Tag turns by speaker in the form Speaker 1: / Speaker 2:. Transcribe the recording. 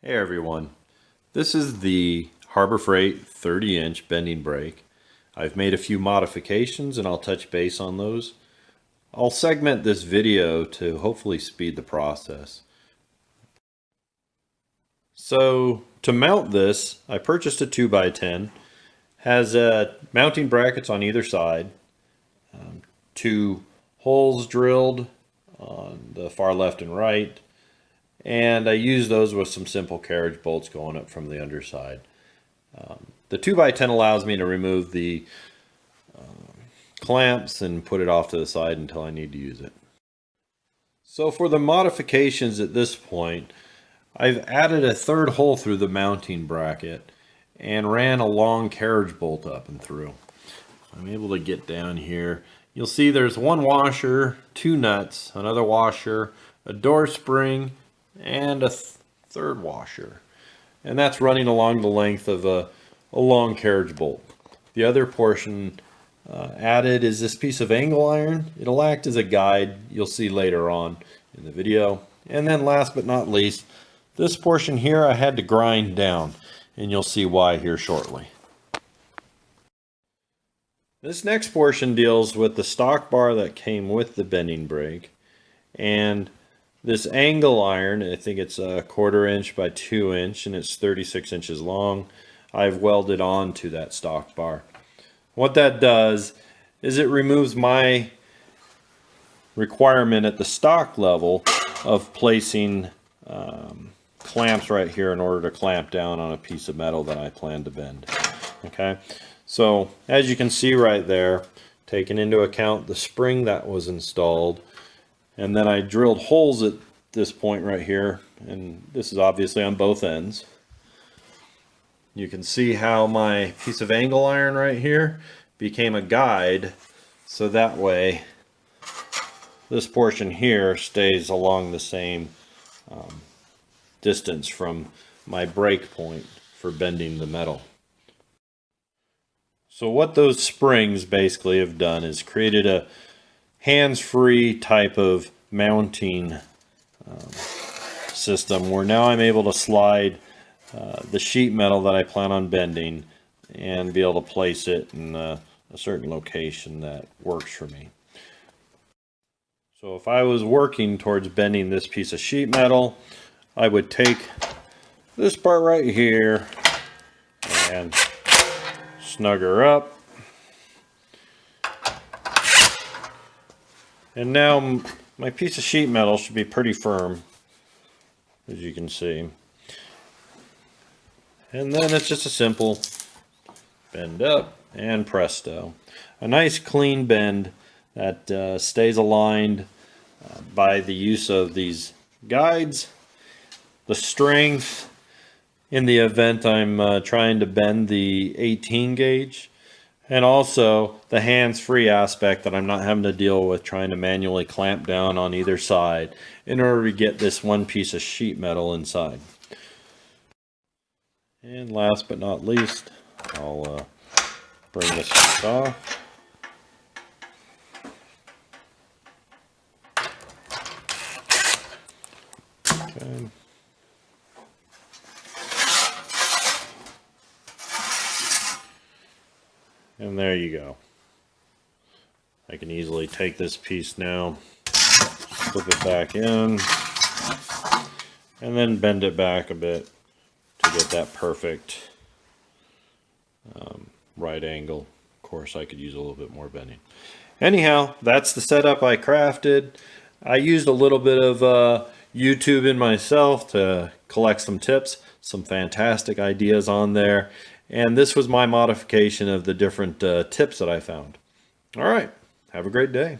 Speaker 1: Hey everyone, this is the Harbor Freight 30-inch bending brake. I've made a few modifications and I'll touch base on those. I'll segment this video to hopefully speed the process. So to mount this, I purchased a 2x10. Has mounting brackets on either side, two holes drilled on the far left and right, and I use those with some simple carriage bolts going up from the underside. The 2x10 allows me to remove the clamps and put it off to the side until I need to use it. So for the modifications at this point, I've added a third hole through the mounting bracket and ran a long carriage bolt up and through. I'm able to get down here. You'll see there's one washer, two nuts, another washer, a door spring, and a third washer. And that's running along the length of a long carriage bolt. The other portion added is this piece of angle iron. It'll act as a guide, you'll see later on in the video. And then last but not least, this portion here I had to grind down, and you'll see why here shortly. This next portion deals with the stock bar that came with the bending brake, and this angle iron. I think it's a 1/4 inch by 2 inch, and it's 36 inches long. I've welded onto that stock bar. What that does is it removes my requirement at the stock level of placing clamps right here in order to clamp down on a piece of metal that I plan to bend. Okay, so as you can see right there, taking into account the spring that was installed, and then I drilled holes at this point right here, and this is obviously on both ends. You can see how my piece of angle iron right here became a guide, so that way this portion here stays along the same distance from my break point for bending the metal. So what those springs basically have done is created a hands-free type of mounting system where now I'm able to slide the sheet metal that I plan on bending and be able to place it in a certain location that works for me. So if I was working towards bending this piece of sheet metal, I would take this part right here and snug her up. And now my piece of sheet metal should be pretty firm, as you can see. And then it's just a simple bend up and presto. A nice clean bend that stays aligned by the use of these guides. The strength in the event I'm trying to bend the 18 gauge. And also the hands-free aspect that I'm not having to deal with trying to manually clamp down on either side in order to get this one piece of sheet metal inside. And last but not least, I'll bring this piece off. Okay. And there you go. I can easily take this piece now, flip it back in, and then bend it back a bit to get that perfect right angle. Of course, I could use a little bit more bending. Anyhow, that's the setup I crafted. I used a little bit of YouTube in myself to collect some tips, some fantastic ideas on there. And this was my modification of the different tips that I found. All right, have a great day.